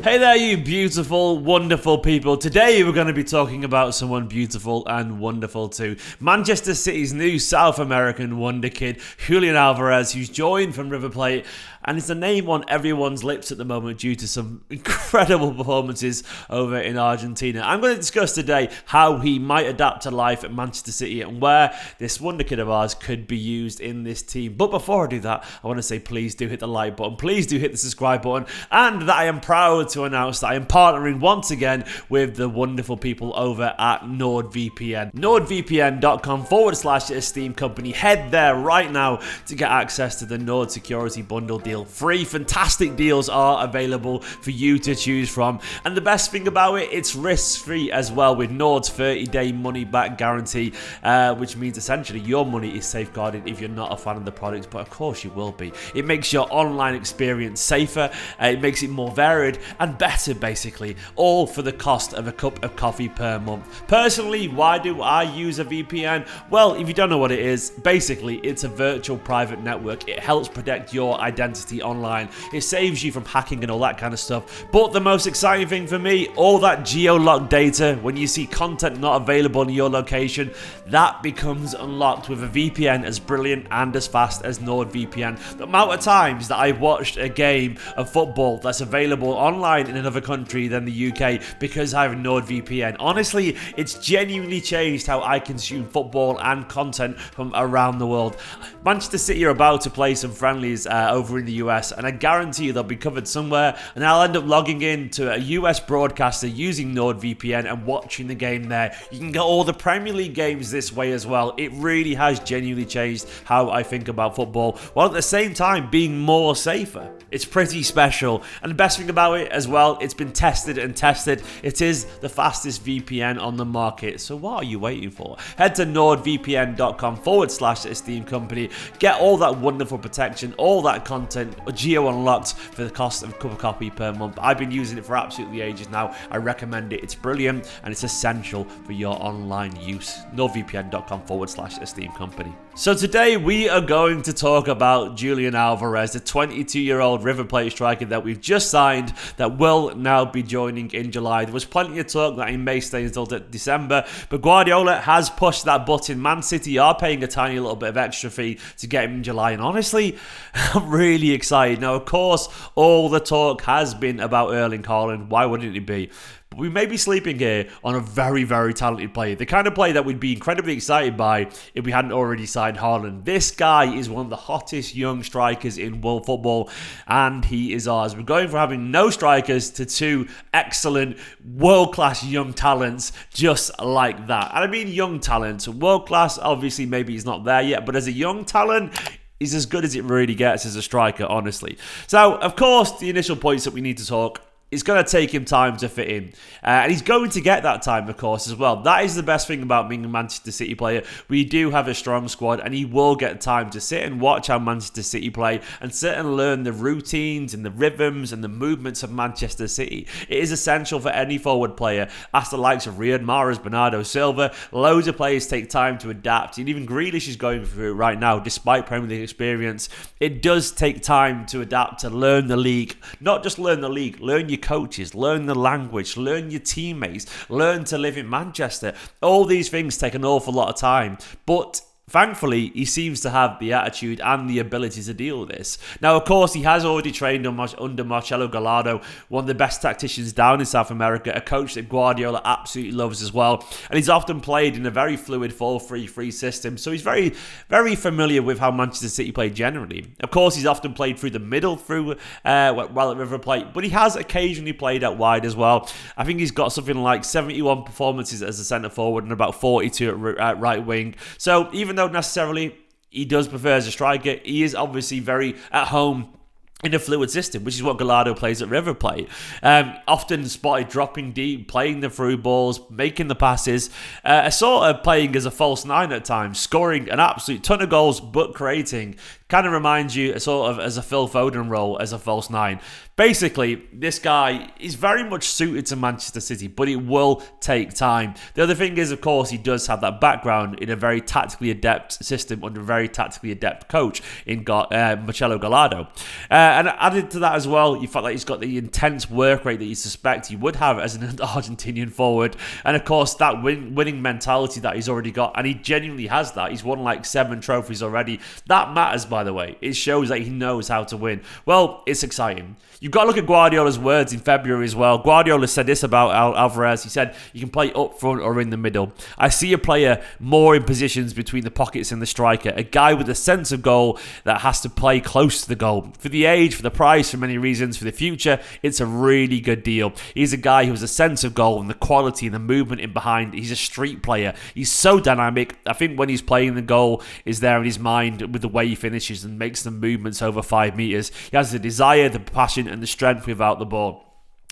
Hey there, you beautiful, wonderful people. Today we're going to be talking about someone beautiful and wonderful too. Manchester City's new South American wonder kid, Julian Alvarez, who's joined from River Plate, and it's a name on everyone's lips at the moment due to some incredible performances over in Argentina. I'm going to discuss today how he might adapt to life at Manchester City and where this wonder kid of ours could be used in this team. But before I do that, I want to say please do hit the like button, please do hit the subscribe button, and that I am proud to announce that I am partnering once again with the wonderful people over at NordVPN. NordVPN.com/Esteemed Company. Head there right now to get access to the Nord Security Bundle deal. Free, fantastic deals are available for you to choose from. And the best thing about it, it's risk-free as well with Nord's 30-day money-back guarantee, which means essentially your money is safeguarded if you're not a fan of the products, but of course you will be. It makes your online experience safer, it makes it more varied and better, basically, all for the cost of a cup of coffee per month. Personally, why do I use a VPN? Well, if you don't know what it is, basically it's a virtual private network. It helps protect your identity online. It saves you from hacking and all that kind of stuff. But the most exciting thing for me, all that geo-locked data, when you see content not available in your location, that becomes unlocked with a VPN as brilliant and as fast as NordVPN. The amount of times that I've watched a game of football that's available online in another country than the UK because I have NordVPN. Honestly, it's genuinely changed how I consume football and content from around the world. Manchester City are about to play some friendlies over in the US, and I guarantee you they'll be covered somewhere, and I'll end up logging in to a US broadcaster using NordVPN and watching the game there. You can get all the Premier League games this way as well. It really has genuinely changed how I think about football, while at the same time being more safer. It's pretty special, and the best thing about it as well, it's been tested and tested. It is the fastest VPN on the market, so what are you waiting for? Head to NordVPN.com/Esteemed Company. Get all that wonderful protection, all that content, geo unlocked for the cost of a cup of coffee per month. I've been using it for absolutely ages now. I recommend it. It's brilliant and it's essential for your online use. NordVPN.com/Esteemed Company. So today we are going to talk about Julian Alvarez, the 22-year-old River Plate striker that we've just signed that will now be joining in July. There was plenty of talk that he may stay until December, but Guardiola has pushed that button. Man City are paying a tiny little bit of extra fee to get him in July, and honestly, I'm really excited. Now, of course, all the talk has been about Erling Haaland. Why wouldn't it be? But we may be sleeping here on a very, very talented player. The kind of player that we'd be incredibly excited by if we hadn't already signed Haaland. This guy is one of the hottest young strikers in world football, and he is ours. We're going from having no strikers to two excellent, world-class young talents just like that. And I mean young talent. World-class, obviously, maybe he's not there yet, but as a young talent, he's as good as it really gets as a striker, honestly. So, of course, the initial points that we need to talk, it's going to take him time to fit in. And he's going to get that time, of course, as well. That is the best thing about being a Manchester City player. We do have a strong squad, and he will get time to sit and watch how Manchester City play and sit and learn the routines and the rhythms and the movements of Manchester City. It is essential for any forward player. Ask the likes of Riyad Mahrez, Bernardo Silva. Loads of players take time to adapt. And even Grealish is going through it right now, despite Premier League experience. It does take time to adapt, to learn the league. Not just learn the league, learn your coaches, learn the language, learn your teammates, learn to live in Manchester. All these things take an awful lot of time, but thankfully, he seems to have the attitude and the ability to deal with this. Now, of course, he has already trained under Marcelo Gallardo, one of the best tacticians down in South America, a coach that Guardiola absolutely loves as well. And he's often played in a very fluid 4-3-3 system, so he's very, very familiar with how Manchester City play generally. Of course, he's often played through the middle while at River Plate, but he has occasionally played out wide as well. I think he's got something like 71 performances as a centre forward and about 42 at right wing. So even though necessarily he does prefer as a striker, he is obviously very at home in a fluid system, which is what Gallardo plays at River Plate. Often spotted dropping deep, playing the through balls, making the passes, sort of playing as a false nine at times, scoring an absolute ton of goals, but creating Kind of reminds you sort of as a Phil Foden role as a false nine. Basically, this guy is very much suited to Manchester City, but it will take time. The other thing is, of course, he does have that background in a very tactically adept system under a very tactically adept coach in 𝐌𝐞𝐫𝐜𝐡. And added to that as well, you felt like he's got the intense work rate that you suspect he would have as an Argentinian forward. And of course, that winning mentality that he's already got, and he genuinely has that. He's won like 7 trophies already. That matters, by the way. It shows that he knows how to win. Well, it's exciting. You've got to look at Guardiola's words in February as well. Guardiola said this about Alvarez. He said, you can play up front or in the middle. I see a player more in positions between the pockets and the striker. A guy with a sense of goal that has to play close to the goal. For the age, for the price, for many reasons, for the future, it's a really good deal. He's a guy who has a sense of goal and the quality and the movement in behind. He's a street player. He's so dynamic. I think when he's playing, the goal is there in his mind with the way he finishes and makes the movements over 5 meters. He has the desire, the passion, and the strength without the ball.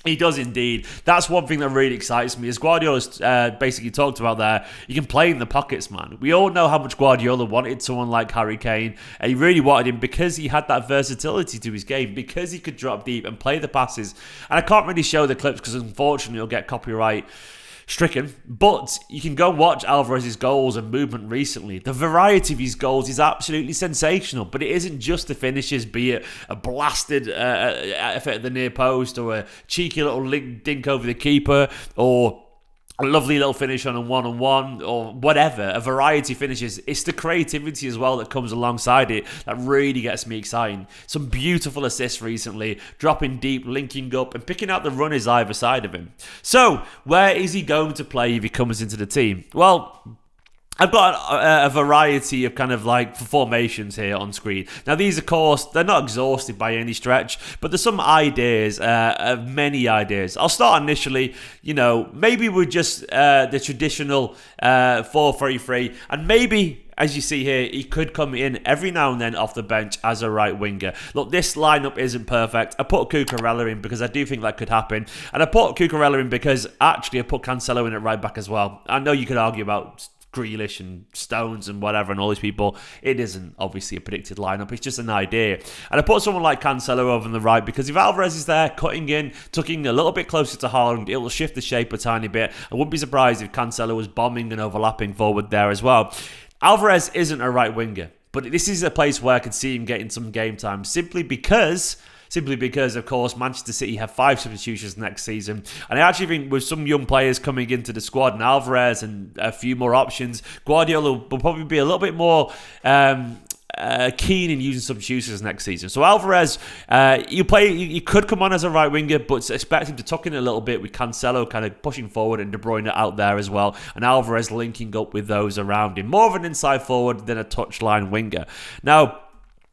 He does indeed. That's one thing that really excites me. As Guardiola's basically talked about there, you can play in the pockets, man. We all know how much Guardiola wanted someone like Harry Kane. And he really wanted him because he had that versatility to his game, because he could drop deep and play the passes. And I can't really show the clips because unfortunately it'll get copyright stricken, but you can go watch Alvarez's goals and movement recently. The variety of his goals is absolutely sensational, but it isn't just the finishes, be it a blasted effort at the near post or a cheeky little dink over the keeper or a lovely little finish on a one-on-one or whatever, a variety of finishes. It's the creativity as well that comes alongside it that really gets me excited. Some beautiful assists recently, dropping deep, linking up and picking out the runners either side of him. So, where is he going to play if he comes into the team? Well, I've got a variety of kind of like formations here on screen. Now these, of course, they're not exhaustive by any stretch, but there's some ideas, many ideas. I'll start initially, maybe with just the traditional 4-3-3, and maybe, as you see here, he could come in every now and then off the bench as a right winger. Look, this lineup isn't perfect. I put 𝐿𝐴𝐶𝐫𝐜 in because I do think that could happen. And I put 𝐿𝐴𝐶𝐫𝐜 in because actually I put Cancelo in at right back as well. I know you could argue about Grealish and Stones and whatever and all these people. It isn't obviously a predicted lineup. It's just an idea. And I put someone like Cancelo over on the right because if Alvarez is there, cutting in, tucking a little bit closer to Haaland, it will shift the shape a tiny bit. I wouldn't be surprised if Cancelo was bombing and overlapping forward there as well. Alvarez isn't a right winger, but this is a place where I could see him getting some game time simply because, of course, Manchester City have 5 substitutions next season. And I actually think with some young players coming into the squad, and Alvarez and a few more options, Guardiola will probably be a little bit more keen in using substitutions next season. So Alvarez, you could come on as a right winger, but expect him to tuck in a little bit with Cancelo kind of pushing forward and De Bruyne out there as well, and Alvarez linking up with those around him. More of an inside forward than a touchline winger. Now,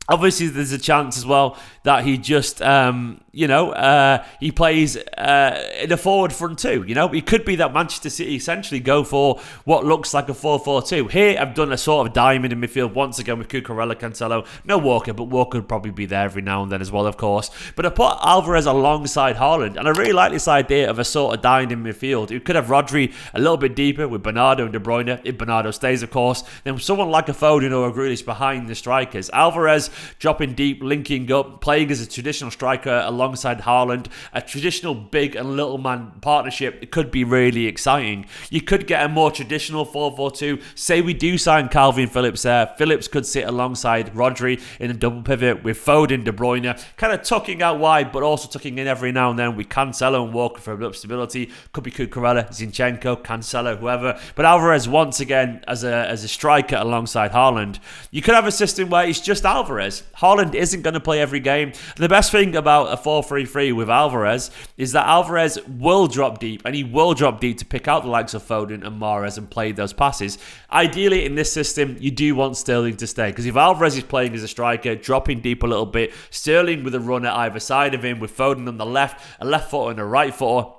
obviously, there's a chance as well that he just, he plays in a forward front too. It could be that Manchester City essentially go for what looks like a 4-4-2. Here, I've done a sort of diamond in midfield once again with 𝐿𝐴𝐶𝐫𝐜, Cancelo. No Walker, but Walker would probably be there every now and then as well, of course. But I put Alvarez alongside Haaland, and I really like this idea of a sort of diamond in midfield. You could have Rodri a little bit deeper with Bernardo and De Bruyne, if Bernardo stays, of course. Then someone like a Foden or a Grealish behind the strikers. Alvarez dropping deep, linking up, playing as a traditional striker alongside Haaland, a traditional big and little man partnership. It could be really exciting. You could get a more traditional 4-4-2. Say we do sign Calvin Phillips there. Phillips could sit alongside Rodri in a double pivot with Foden, De Bruyne, kind of tucking out wide, but also tucking in every now and then with Cancelo and Walker for a bit of stability. Could be 𝐿𝐴𝐶𝐫𝐜, Zinchenko, Cancelo, whoever. But Alvarez once again as a striker alongside Haaland. You could have a system where it's just Alvarez. Haaland isn't going to play every game. The best thing about a 4-3-3 with Alvarez is that Alvarez will drop deep, and he will drop deep to pick out the likes of Foden and Mahrez and play those passes. Ideally, in this system, you do want Sterling to stay, because if Alvarez is playing as a striker, dropping deep a little bit, Sterling with a run at either side of him, with Foden on the left, a left footer and a right footer,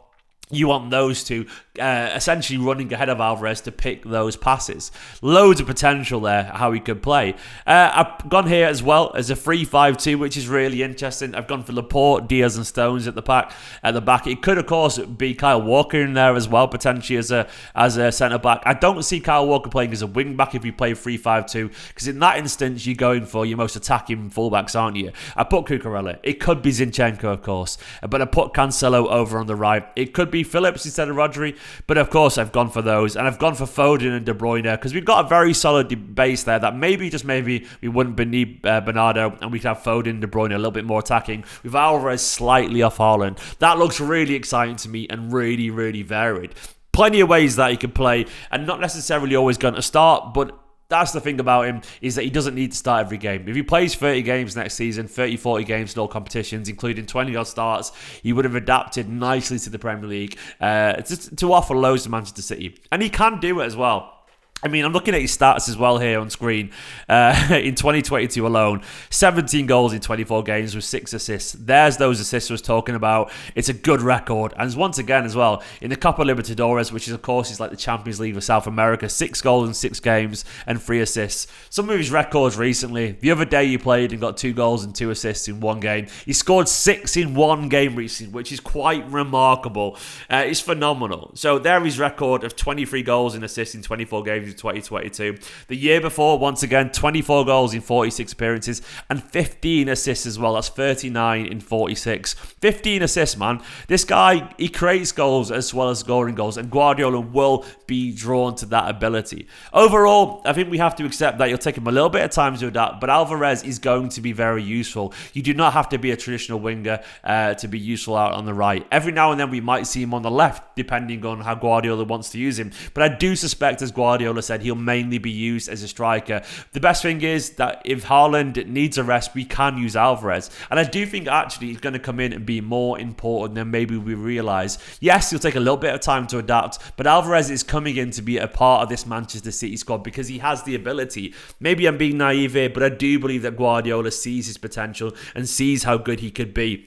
you want those two essentially running ahead of Alvarez to pick those passes. Loads of potential there, how he could play. I've gone here as well as a 3-5-2, which is really interesting. I've gone for Laporte, Diaz and Stones at the back. It could, of course, be Kyle Walker in there as well, potentially as a centre-back. I don't see Kyle Walker playing as a wing-back if you play 3-5-2, because in that instance, you're going for your most attacking fullbacks, aren't you? I put 𝐿𝐿𝐴. It could be Zinchenko, of course, but I put Cancelo over on the right. It could be Phillips instead of Rodri, but of course I've gone for those, and I've gone for Foden and De Bruyne because we've got a very solid base there that maybe, just maybe, we wouldn't need Bernardo, and we could have Foden and De Bruyne a little bit more attacking with Alvarez slightly off Haaland. That looks really exciting to me and really, really varied. Plenty of ways that he could play, and not necessarily always going to start, but that's the thing about him, is that he doesn't need to start every game. If he plays 30 games next season, 30, 40 games in all competitions, including 20-odd starts, he would have adapted nicely to the Premier League to offer loads to Manchester City. And he can do it as well. I mean, I'm looking at his stats as well here on screen. In 2022 alone, 17 goals in 24 games with 6 assists. There's those assists I was talking about. It's a good record. And once again as well, in the Copa Libertadores, which is of course is like the Champions League of South America, 6 goals in 6 games and 3 assists. Some of his records recently, the other day he played and got 2 goals and 2 assists in 1 game. He scored 6 in 1 game recently, which is quite remarkable. It's phenomenal. So there his record of 23 goals and assists in 24 games. 2022. The year before, once again, 24 goals in 46 appearances and 15 assists as well. That's 39 in 46. 15 assists, man. This guy, he creates goals as well as scoring goals, and Guardiola will be drawn to that ability. Overall, I think we have to accept that it'll take him a little bit of time to adapt, but Alvarez is going to be very useful. You do not have to be a traditional winger to be useful out on the right. Every now and then we might see him on the left, depending on how Guardiola wants to use him. But I do suspect, as Guardiola said, he'll mainly be used as a striker. The best thing is that if Haaland needs a rest, we can use Alvarez. And I do think actually he's going to come in and be more important than maybe we realise. Yes, he'll take a little bit of time to adapt, but Alvarez is coming in to be a part of this Manchester City squad because he has the ability. Maybe I'm being naive here, but I do believe that Guardiola sees his potential and sees how good he could be.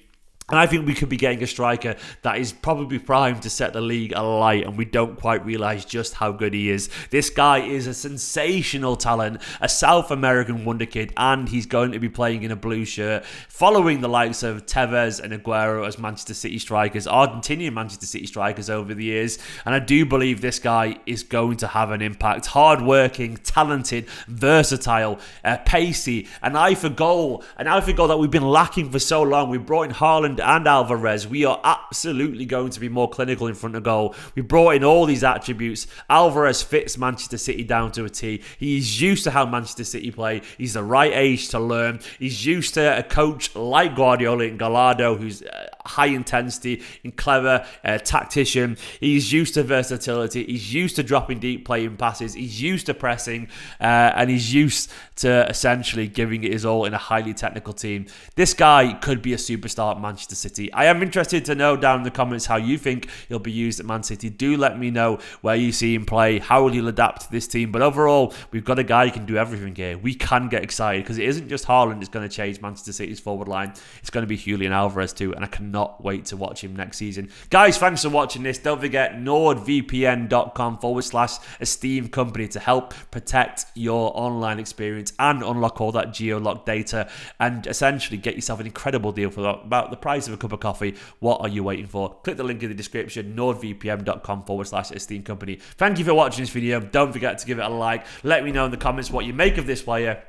And I think we could be getting a striker that is probably primed to set the league alight, and we don't quite realise just how good he is. This guy is a sensational talent, a South American wonderkid, and he's going to be playing in a blue shirt, following the likes of Tevez and Aguero as Manchester City strikers, Argentinian Manchester City strikers over the years. And I do believe this guy is going to have an impact. Hard-working, talented, versatile, pacey, an eye for goal that we've been lacking for so long. We brought in Haaland and Alvarez. We are absolutely going to be more clinical in front of goal. We brought in all these attributes. Alvarez fits Manchester City down to a T. He's used to how Manchester City play. He's the right age to learn. He's used to a coach like Guardiola and Gallardo, who's high intensity and clever tactician. He's used to versatility. He's used to dropping deep playing passes. He's used to pressing, and he's used to essentially giving it his all in a highly technical team. This guy could be a superstar at Manchester City. I am interested to know down in the comments how you think he'll be used at Man City. Do let me know where you see him play, how will he adapt to this team. But overall, we've got a guy who can do everything here. We can get excited because it isn't just Haaland that's going to change Manchester City's forward line. It's going to be Julian Alvarez too, and I cannot wait to watch him next season. Guys, thanks for watching this. Don't forget nordvpn.com/Esteemed Kompany to help protect your online experience and unlock all that geo-locked data and essentially get yourself an incredible deal for about the price of a cup of coffee. What are you waiting for? Click the link in the description, nordvpn.com/Esteemed Kompany. Thank you for watching this video. Don't forget to give it a like. Let me know in the comments what you make of this player,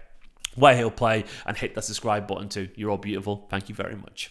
where he'll play, and hit that subscribe button too. You're all beautiful. Thank you very much.